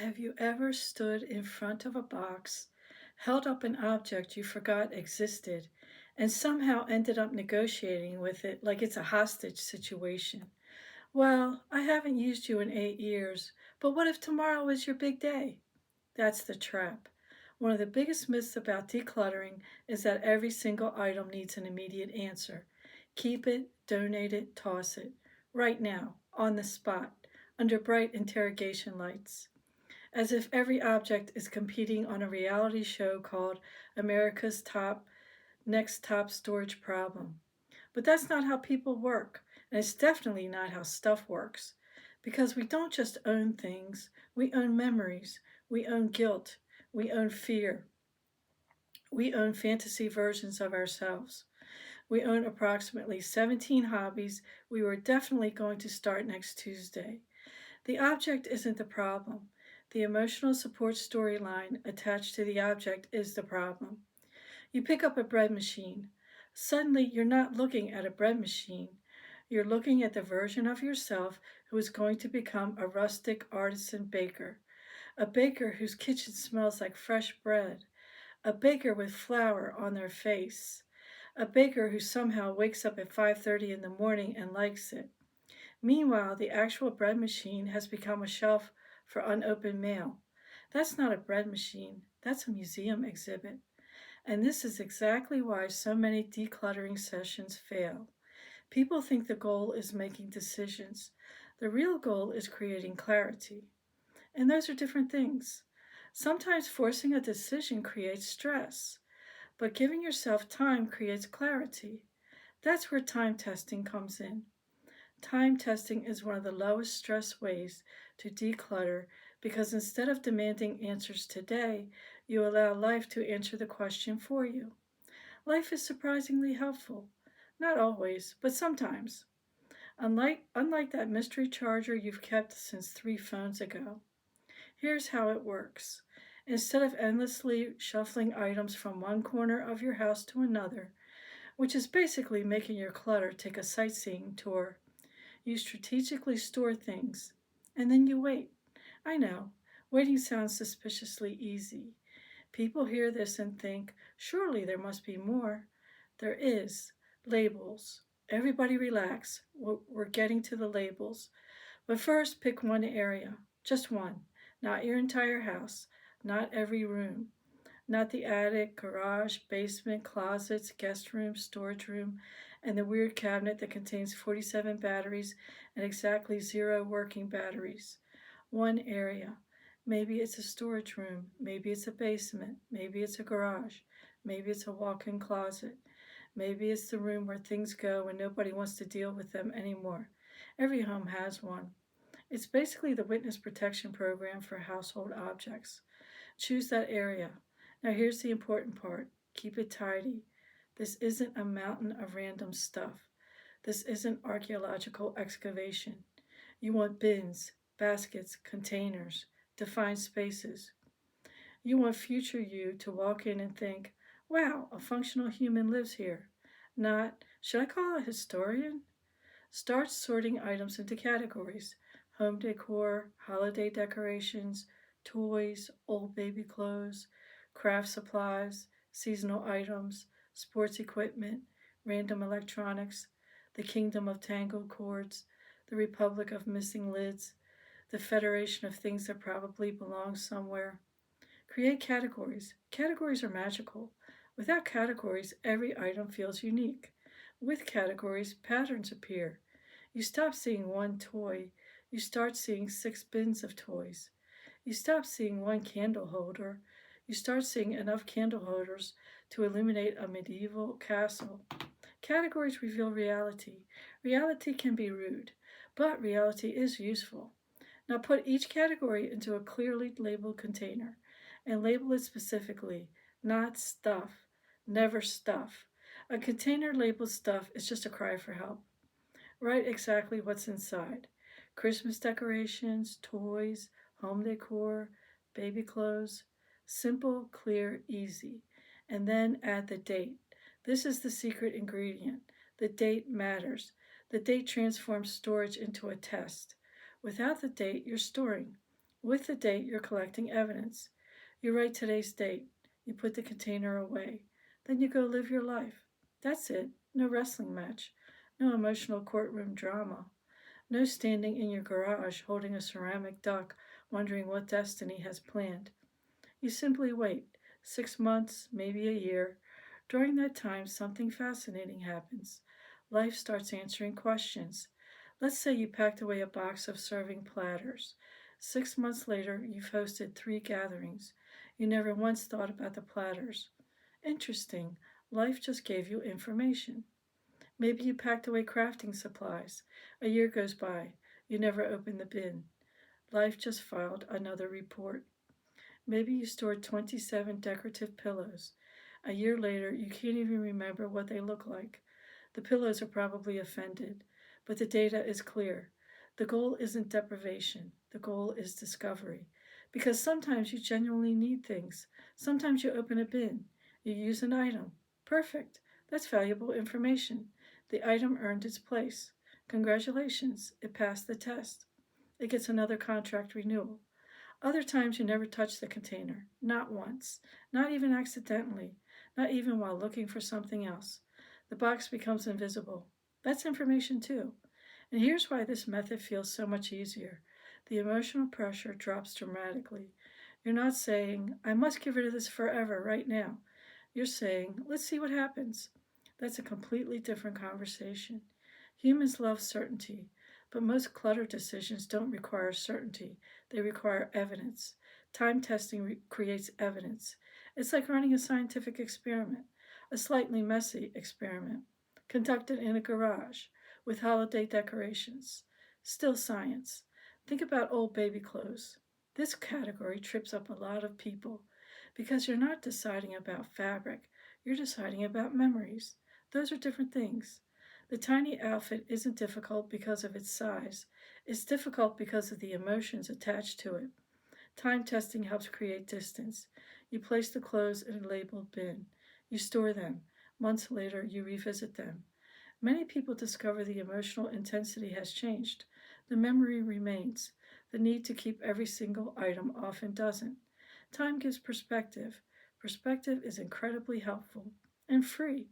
Have you ever stood in front of a box, held up an object you forgot existed, and somehow ended up negotiating with it like it's a hostage situation? Well, I haven't used you in 8 years, but what if tomorrow is your big day? That's the trap. One of the biggest myths about decluttering is that every single item needs an immediate answer. Keep it, donate it, toss it. Right now, on the spot, under bright interrogation lights, as if every object is competing on a reality show called America's Top Storage Problem. But that's not how people work, and it's definitely not how stuff works. Because we don't just own things, we own memories, we own guilt, we own fear, we own fantasy versions of ourselves. We own approximately 17 hobbies we were definitely going to start next Tuesday. The object isn't the problem. The emotional support storyline attached to the object is the problem. You pick up a bread machine. Suddenly, you're not looking at a bread machine. You're looking at the version of yourself who is going to become a rustic artisan baker, a baker whose kitchen smells like fresh bread, a baker with flour on their face, a baker who somehow wakes up at 5:30 in the morning and likes it. Meanwhile, the actual bread machine has become a shelf for unopened mail. That's not a bread machine, that's a museum exhibit. And this is exactly why so many decluttering sessions fail. People think the goal is making decisions. The real goal is creating clarity. And those are different things. Sometimes forcing a decision creates stress, but giving yourself time creates clarity. That's where time testing comes in. Time testing is one of the lowest stress ways to declutter because instead of demanding answers today, you allow life to answer the question for you. Life is surprisingly helpful. Not always, but sometimes. Unlike that mystery charger you've kept since 3 phones ago. Here's how it works. Instead of endlessly shuffling items from one corner of your house to another, which is basically making your clutter take a sightseeing tour, you strategically store things, and then you wait. I know, waiting sounds suspiciously easy. People hear this and think, surely there must be more. There is. Labels. Everybody relax. We're getting to the labels. But first, pick one area. Just one. Not your entire house. Not every room. Not the attic, garage, basement, closets, guest room, storage room, and the weird cabinet that contains 47 batteries and exactly zero working batteries. One area. Maybe it's a storage room. Maybe it's a basement. Maybe it's a garage. Maybe it's a walk in closet. Maybe it's the room where things go when nobody wants to deal with them anymore. Every home has one. It's basically the witness protection program for household objects. Choose that area. Now, here's the important part, keep it tidy. This isn't a mountain of random stuff. This isn't archaeological excavation. You want bins, baskets, containers, defined spaces. You want future you to walk in and think, wow, a functional human lives here. Not, should I call a historian? Start sorting items into categories: home decor, holiday decorations, toys, old baby clothes, craft supplies, seasonal items, sports equipment, random electronics, the kingdom of tangled cords, the republic of missing lids, the federation of things that probably belong somewhere. Create categories. Categories are magical. Without categories, every item feels unique. With categories, patterns appear. You stop seeing one toy, you start seeing 6 bins of toys. You stop seeing one candle holder, you start seeing enough candle holders to illuminate a medieval castle. Categories reveal reality. Reality can be rude, but reality is useful. Now put each category into a clearly labeled container and label it specifically, not stuff, never stuff. A container labeled stuff is just a cry for help. Write exactly what's inside: Christmas decorations, toys, home decor, baby clothes. Simple, clear, easy. And then add the date. This is the secret ingredient. The date matters. The date transforms storage into a test. Without the date, you're storing. With the date, you're collecting evidence. You write today's date. You put the container away. Then you go live your life. That's it. No wrestling match. No emotional courtroom drama. No standing in your garage holding a ceramic duck, wondering what destiny has planned. You simply wait 6 months, maybe a year. During that time, something fascinating happens. Life starts answering questions. Let's say you packed away a box of serving platters. 6 months later, you've hosted 3 gatherings. You never once thought about the platters. Interesting. Life just gave you information. Maybe you packed away crafting supplies. A year goes by. You never opened the bin. Life just filed another report. Maybe you stored 27 decorative pillows. A year later, you can't even remember what they look like. The pillows are probably offended, but the data is clear. The goal isn't deprivation, the goal is discovery. Because sometimes you genuinely need things. Sometimes you open a bin, you use an item. Perfect. That's valuable information. The item earned its place. Congratulations, it passed the test. It gets another contract renewal. Other times you never touch the container, not once, not even accidentally, not even while looking for something else. The box becomes invisible. That's information too. And here's why this method feels so much easier. The emotional pressure drops dramatically. You're not saying, I must get rid of this forever right now. You're saying, let's see what happens. That's a completely different conversation. Humans love certainty, but most clutter decisions don't require certainty, they require evidence. Time testing creates evidence. It's like running a scientific experiment, a slightly messy experiment, conducted in a garage with holiday decorations. Still science. Think about old baby clothes. This category trips up a lot of people because you're not deciding about fabric, you're deciding about memories. Those are different things. The tiny outfit isn't difficult because of its size, it's difficult because of the emotions attached to it. Time testing helps create distance. You place the clothes in a labeled bin. You store them. Months later, you revisit them. Many people discover the emotional intensity has changed. The memory remains. The need to keep every single item often doesn't. Time gives perspective. Perspective is incredibly helpful and free,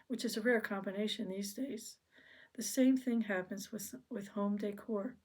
which is a rare combination these days. The same thing happens with home decor.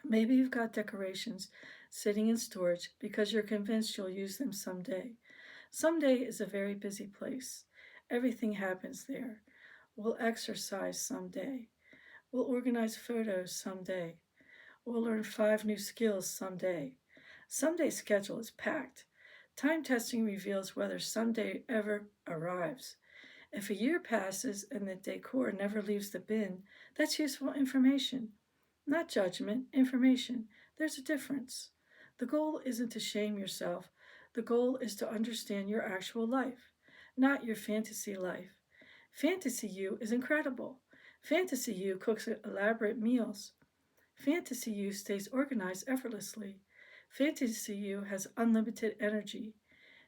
Maybe you've got decorations sitting in storage because you're convinced you'll use them someday. Someday is a very busy place. Everything happens there. We'll exercise someday. We'll organize photos someday. We'll learn 5 new skills someday. Sunday's schedule is packed. Time testing reveals whether someday ever arrives. If a year passes and the decor never leaves the bin, that's useful information. Not judgment, information. There's a difference. The goal isn't to shame yourself. The goal is to understand your actual life, not your fantasy life. Fantasy you is incredible. Fantasy you cooks elaborate meals. Fantasy you stays organized effortlessly. Fantasy you has unlimited energy.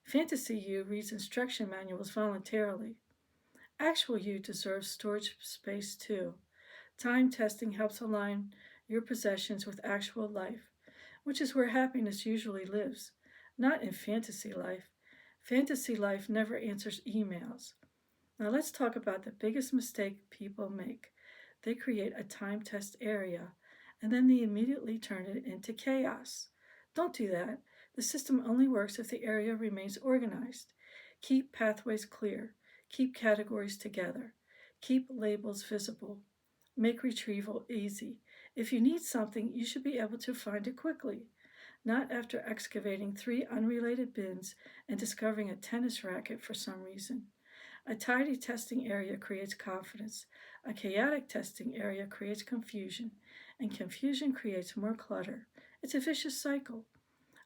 Fantasy you reads instruction manuals voluntarily. Actual you deserves storage space too. Time testing helps align your possessions with actual life, which is where happiness usually lives, not in fantasy life. Fantasy life never answers emails. Now let's talk about the biggest mistake people make. They create a time test area and then they immediately turn it into chaos. Don't do that. The system only works if the area remains organized. Keep pathways clear. Keep categories together. Keep labels visible. Make retrieval easy. If you need something, you should be able to find it quickly, not after excavating 3 unrelated bins and discovering a tennis racket for some reason. A tidy testing area creates confidence. A chaotic testing area creates confusion, and confusion creates more clutter. It's a vicious cycle,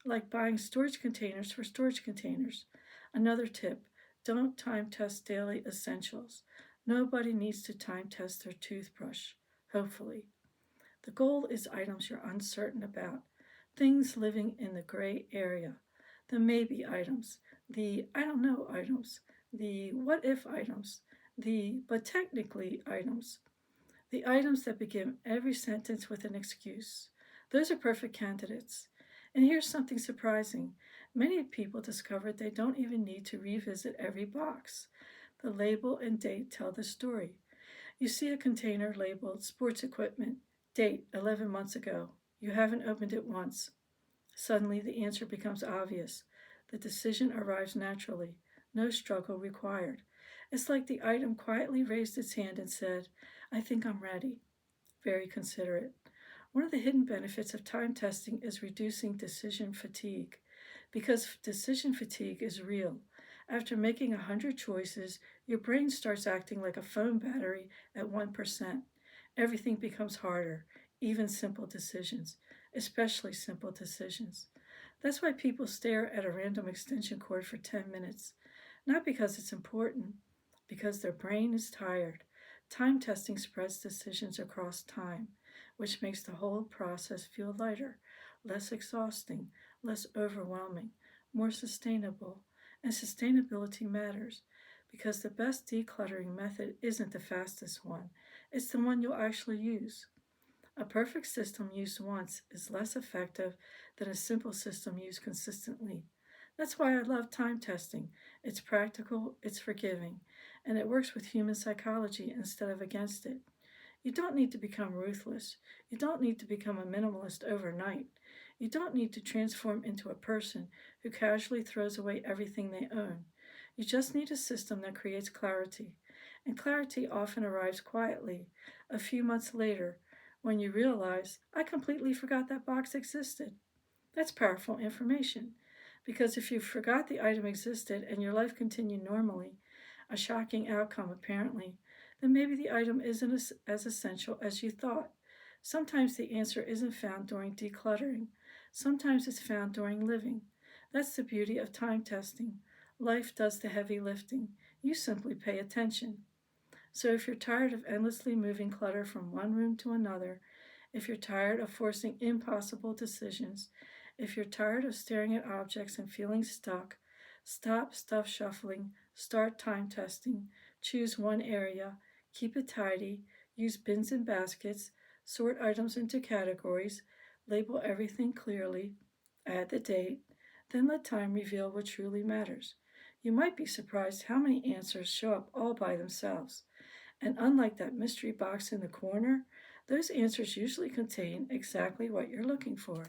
like buying storage containers for storage containers. Another tip, don't time test daily essentials. Nobody needs to time test their toothbrush, hopefully. The goal is items you're uncertain about, things living in the gray area, the maybe items, the I don't know items, the what if items, the but technically items, the items that begin every sentence with an excuse. Those are perfect candidates. And here's something surprising. Many people discovered they don't even need to revisit every box. The label and date tell the story. You see a container labeled sports equipment, date 11 months ago. You haven't opened it once. Suddenly, the answer becomes obvious. The decision arrives naturally, no struggle required. It's like the item quietly raised its hand and said, I think I'm ready. Very considerate. One of the hidden benefits of time testing is reducing decision fatigue. Because decision fatigue is real. After making 100 choices, your brain starts acting like a phone battery at 1%. Everything becomes harder, even simple decisions, especially simple decisions. That's why people stare at a random extension cord for 10 minutes. Not because it's important, because their brain is tired. Time testing spreads decisions across time, which makes the whole process feel lighter, less exhausting, less overwhelming, more sustainable. And sustainability matters because the best decluttering method isn't the fastest one, it's the one you'll actually use. A perfect system used once is less effective than a simple system used consistently. That's why I love time testing. It's practical, it's forgiving, and it works with human psychology instead of against it. You don't need to become ruthless. You don't need to become a minimalist overnight. You don't need to transform into a person who casually throws away everything they own. You just need a system that creates clarity. And clarity often arrives quietly, a few months later, when you realize, I completely forgot that box existed. That's powerful information. Because if you forgot the item existed and your life continued normally, a shocking outcome apparently, then maybe the item isn't as essential as you thought. Sometimes the answer isn't found during decluttering, sometimes it's found during living. That's the beauty of time testing. Life does the heavy lifting. You simply pay attention. So if you're tired of endlessly moving clutter from one room to another, if you're tired of forcing impossible decisions, if you're tired of staring at objects and feeling stuck, stop stuff shuffling, start time testing, choose one area, keep it tidy, use bins and baskets, sort items into categories, label everything clearly, add the date, then let time reveal what truly matters. You might be surprised how many answers show up all by themselves. And unlike that mystery box in the corner, those answers usually contain exactly what you're looking for.